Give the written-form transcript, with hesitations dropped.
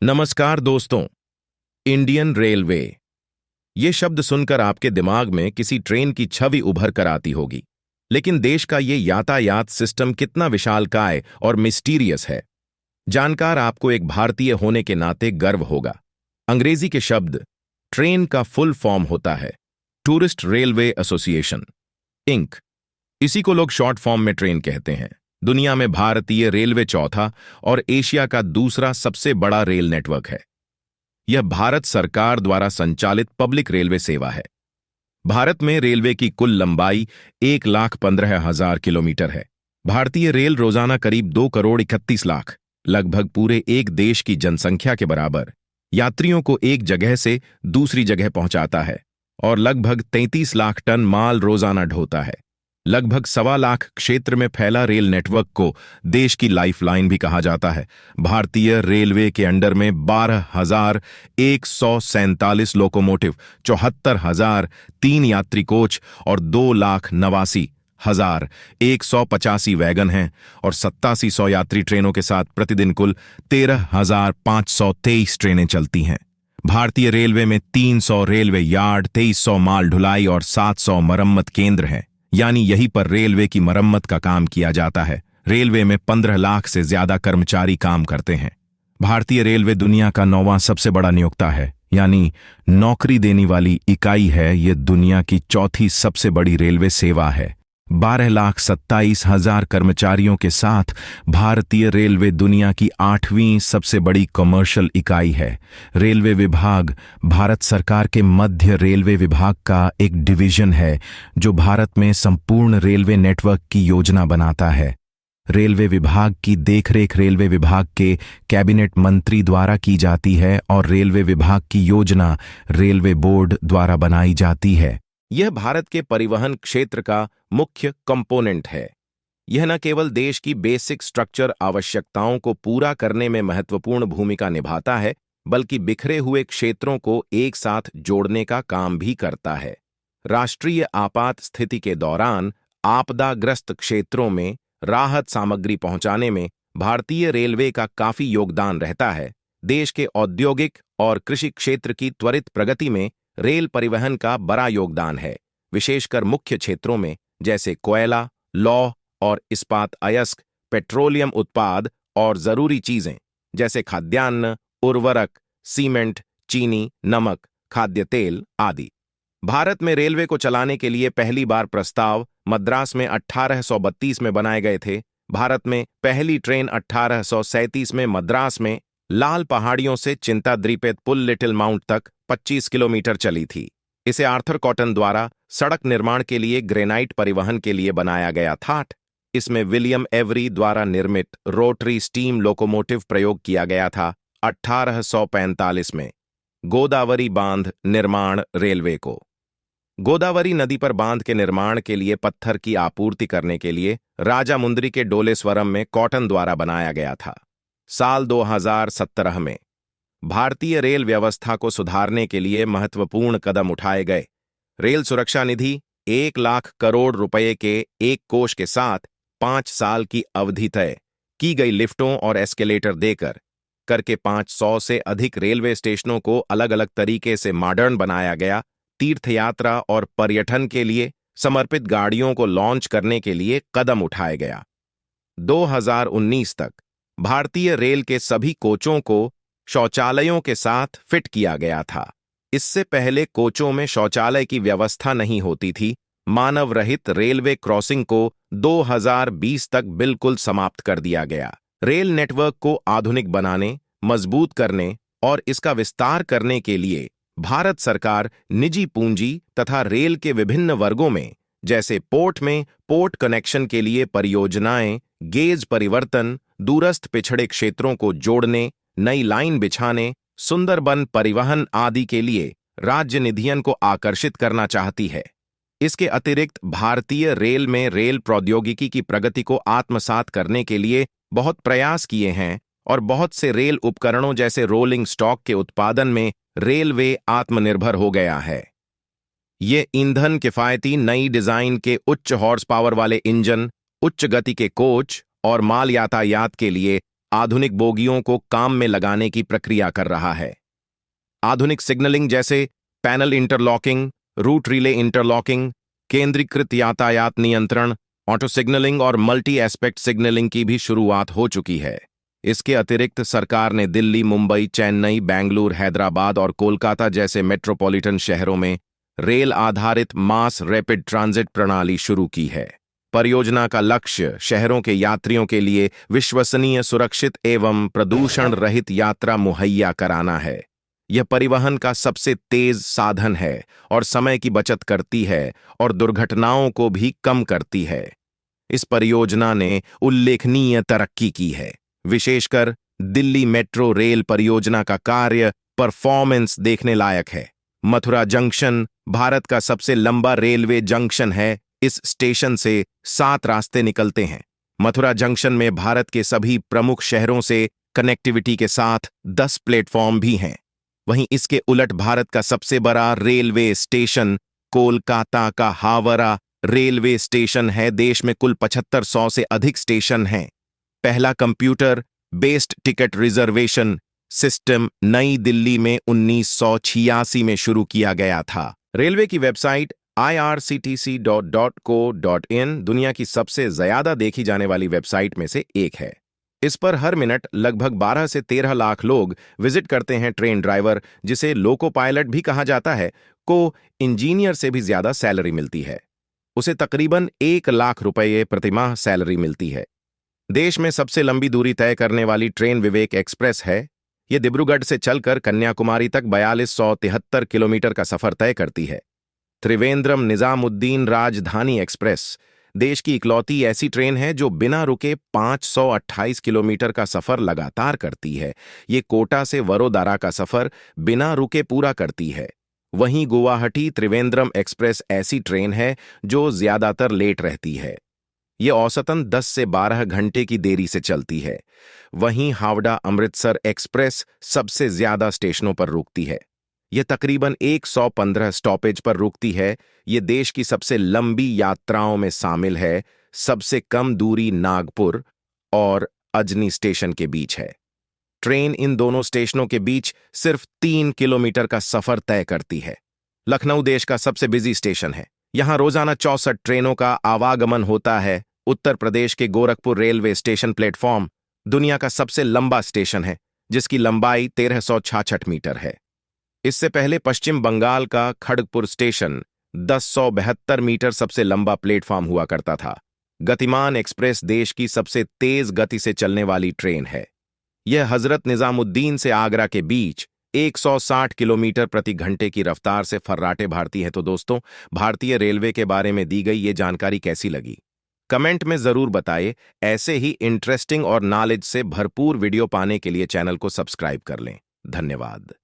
नमस्कार दोस्तों। Indian railway, ये शब्द सुनकर आपके दिमाग में किसी ट्रेन की छवि उभर कर आती होगी। लेकिन देश का ये यातायात सिस्टम कितना विशालकाय और मिस्टीरियस है, जानकार आपको एक भारतीय होने के नाते गर्व होगा। अंग्रेजी के शब्द ट्रेन का फुल फॉर्म होता है टूरिस्ट रेलवे एसोसिएशन, इंक। इसी को लोग शॉर्ट फॉर्म में ट्रेन कहते हैं। दुनिया में भारतीय रेलवे चौथा और एशिया का दूसरा सबसे बड़ा रेल नेटवर्क है। यह भारत सरकार द्वारा संचालित पब्लिक रेलवे सेवा है। भारत में रेलवे की कुल लंबाई 1,15,000 किलोमीटर है। भारतीय रेल रोजाना करीब 2,31,00,000, लगभग पूरे एक देश की जनसंख्या के बराबर, यात्रियों को एक जगह से दूसरी जगह पहुंचाता है और लगभग 33 लाख टन माल रोजाना ढोता है। लगभग 1.25 क्षेत्र में फैला रेल नेटवर्क को देश की लाइफलाइन भी कहा जाता है। भारतीय रेलवे के अंडर में 12,147 लोकोमोटिव, 74,003 यात्री कोच और 2,89,185 वैगन हैं और 8700 यात्री ट्रेनों के साथ प्रतिदिन कुल 13,523 ट्रेनें चलती हैं। भारतीय रेलवे में 300 रेलवे यार्ड, 2300 माल ढुलाई और 700 मरम्मत केंद्र हैं, यानी यहीं पर रेलवे की मरम्मत का काम किया जाता है। रेलवे में 15 लाख से ज्यादा कर्मचारी काम करते हैं। भारतीय रेलवे दुनिया का 9वां सबसे बड़ा नियोक्ता है, यानी नौकरी देने वाली इकाई है। यह दुनिया की चौथी सबसे बड़ी रेलवे सेवा है। 12,27,000 कर्मचारियों के साथ भारतीय रेलवे दुनिया की 8वीं सबसे बड़ी कमर्शियल इकाई है। रेलवे विभाग भारत सरकार के मध्य रेलवे विभाग का एक डिवीजन है जो भारत में संपूर्ण रेलवे नेटवर्क की योजना बनाता है। रेलवे विभाग की देखरेख रेलवे विभाग के कैबिनेट मंत्री द्वारा की जाती है और रेलवे विभाग की योजना रेलवे बोर्ड द्वारा बनाई जाती है। यह भारत के परिवहन क्षेत्र का मुख्य कंपोनेंट है। यह न केवल देश की बेसिक स्ट्रक्चर आवश्यकताओं को पूरा करने में महत्वपूर्ण भूमिका निभाता है, बल्कि बिखरे हुए क्षेत्रों को एक साथ जोड़ने का काम भी करता है। राष्ट्रीय आपात स्थिति के दौरान आपदाग्रस्त क्षेत्रों में राहत सामग्री पहुंचाने में भारतीय रेलवे का काफी योगदान रहता है। देश के औद्योगिक और कृषि क्षेत्र की त्वरित प्रगति में रेल परिवहन का बड़ा योगदान है, विशेषकर मुख्य क्षेत्रों में जैसे कोयला, लौह और इस्पात अयस्क, पेट्रोलियम उत्पाद और जरूरी चीजें जैसे खाद्यान्न, उर्वरक, सीमेंट, चीनी, नमक, खाद्य तेल आदि। भारत में रेलवे को चलाने के लिए पहली बार प्रस्ताव मद्रास में 1832 में बनाए गए थे। भारत में पहली ट्रेन 1837 में मद्रास में लाल पहाड़ियों से चिंताद्रीपेत पुल लिटिल माउंट तक 25 किलोमीटर चली थी। इसे आर्थर कॉटन द्वारा सड़क निर्माण के लिए ग्रेनाइट परिवहन के लिए बनाया गया था। इसमें विलियम एवरी द्वारा निर्मित रोटरी स्टीम लोकोमोटिव प्रयोग किया गया था। 1845 में गोदावरी बांध निर्माण रेलवे को गोदावरी नदी पर बांध के निर्माण के लिए पत्थर की आपूर्ति करने के लिए राजामुंद्री के डोलेस्वरम में कॉटन द्वारा बनाया गया था। साल 2017 में भारतीय रेल व्यवस्था को सुधारने के लिए महत्वपूर्ण कदम उठाए गए। रेल सुरक्षा निधि 1 लाख करोड़ रुपए के एक कोष के साथ 5 साल की अवधि तय की गई लिफ्टों और एस्केलेटर देकर करके 500 से अधिक रेलवे स्टेशनों को अलग अलग तरीके से मॉडर्न बनाया गया। तीर्थयात्रा और पर्यटन के लिए समर्पित गाड़ियों को लॉन्च करने के लिए कदम उठाया गया। 2019 तक भारतीय रेल के सभी कोचों को शौचालयों के साथ फिट किया गया था। इससे पहले कोचों में शौचालय की व्यवस्था नहीं होती थी। मानव रहित रेलवे क्रॉसिंग को 2020 तक बिल्कुल समाप्त कर दिया गया। रेल नेटवर्क को आधुनिक बनाने, मजबूत करने और इसका विस्तार करने के लिए भारत सरकार निजी पूंजी तथा रेल के विभिन्न वर्गों में जैसे पोर्ट में पोर्ट कनेक्शन के लिए परियोजनाएं, गेज परिवर्तन, दूरस्थ पिछड़े क्षेत्रों को जोड़ने, नई लाइन बिछाने, सुंदरबन परिवहन आदि के लिए राज्य निधियन को आकर्षित करना चाहती है। इसके अतिरिक्त भारतीय रेल में रेल प्रौद्योगिकी की प्रगति को आत्मसात करने के लिए बहुत प्रयास किए हैं और बहुत से रेल उपकरणों जैसे रोलिंग स्टॉक के उत्पादन में रेलवे आत्मनिर्भर हो गया है। ये ईंधन किफायती नई डिजाइन के उच्च हॉर्स पावर वाले इंजन, उच्च गति के कोच और माल यातायात के लिए आधुनिक बोगियों को काम में लगाने की प्रक्रिया कर रहा है। आधुनिक सिग्नलिंग जैसे panel interlocking, route relay interlocking, केंद्रीकृत यातायात नियंत्रण, ऑटो सिग्नलिंग और मल्टी एस्पेक्ट सिग्नलिंग की भी शुरुआत हो चुकी है। इसके अतिरिक्त सरकार ने दिल्ली, मुंबई, चेन्नई, बेंगलुरु, हैदराबाद और कोलकाता जैसे मेट्रोपॉलिटन शहरों में रेल आधारित मास रैपिड ट्रांजिट प्रणाली शुरू की है। परियोजना का लक्ष्य शहरों के यात्रियों के लिए विश्वसनीय, सुरक्षित एवं प्रदूषण रहित यात्रा मुहैया कराना है। यह परिवहन का सबसे तेज साधन है और समय की बचत करती है और दुर्घटनाओं को भी कम करती है। इस परियोजना ने उल्लेखनीय तरक्की की है। विशेषकर दिल्ली मेट्रो रेल परियोजना का कार्य परफॉर्मेंस देखने लायक है। मथुरा जंक्शन भारत का सबसे लंबा रेलवे जंक्शन है। इस स्टेशन से 7 रास्ते निकलते हैं। मथुरा जंक्शन में भारत के सभी प्रमुख शहरों से कनेक्टिविटी के साथ 10 प्लेटफॉर्म भी हैं। वहीं इसके उलट भारत का सबसे बड़ा रेलवे स्टेशन कोलकाता का हावड़ा रेलवे स्टेशन है। देश में कुल 7500 से अधिक स्टेशन हैं। पहला computer based ticket reservation system नई दिल्ली में 1986 में शुरू किया गया था। रेलवे की वेबसाइट irctc.co.in दुनिया की सबसे ज्यादा देखी जाने वाली वेबसाइट में से एक है। इस पर हर मिनट लगभग 12 से 13 लाख लोग विजिट करते हैं। ट्रेन ड्राइवर, जिसे लोको पायलट भी कहा जाता है, को इंजीनियर से भी ज्यादा सैलरी मिलती है। उसे तकरीबन 1 लाख रुपये प्रतिमाह सैलरी मिलती है। देश में सबसे लंबी दूरी तय करने वाली ट्रेन विवेक एक्सप्रेस है। यह डिब्रूगढ़ से चलकर कन्याकुमारी तक 4273 किलोमीटर का सफर तय करती है। त्रिवेंद्रम निजामुद्दीन राजधानी एक्सप्रेस देश की इकलौती ऐसी ट्रेन है जो बिना रुके 528 किलोमीटर का सफर लगातार करती है। ये कोटा से वडोदरा का सफर बिना रुके पूरा करती है। वहीं गुवाहाटी त्रिवेंद्रम एक्सप्रेस ऐसी ट्रेन है जो ज्यादातर लेट रहती है। ये औसतन 10 से 12 घंटे की देरी से चलती है। वहीं हावड़ा अमृतसर एक्सप्रेस सबसे ज्यादा स्टेशनों पर रुकती है। यह तकरीबन 115 स्टॉपेज पर रुकती है। ये देश की सबसे लंबी यात्राओं में शामिल है। सबसे कम दूरी नागपुर और अजनी स्टेशन के बीच है। ट्रेन इन दोनों स्टेशनों के बीच सिर्फ 3 किलोमीटर का सफर तय करती है। लखनऊ देश का सबसे बिजी स्टेशन है। यहां रोजाना 64 ट्रेनों का आवागमन होता है। उत्तर प्रदेश के गोरखपुर रेलवे स्टेशन प्लेटफॉर्म दुनिया का सबसे लंबा स्टेशन है, जिसकी लंबाई 1366 मीटर है। इससे पहले पश्चिम बंगाल का खड़गपुर स्टेशन 1072 मीटर सबसे लंबा प्लेटफॉर्म हुआ करता था। गतिमान एक्सप्रेस देश की सबसे तेज गति से चलने वाली ट्रेन है। यह हजरत निजामुद्दीन से आगरा के बीच 160 किलोमीटर प्रति घंटे की रफ्तार से फर्राटे भारती है। तो दोस्तों, भारतीय रेलवे के बारे में दी गई ये जानकारी कैसी लगी? कमेंट में जरूर बताइए। ऐसे ही इंटरेस्टिंग और नॉलेज से भरपूर वीडियो पाने के लिए चैनल को सब्सक्राइब कर लें। धन्यवाद।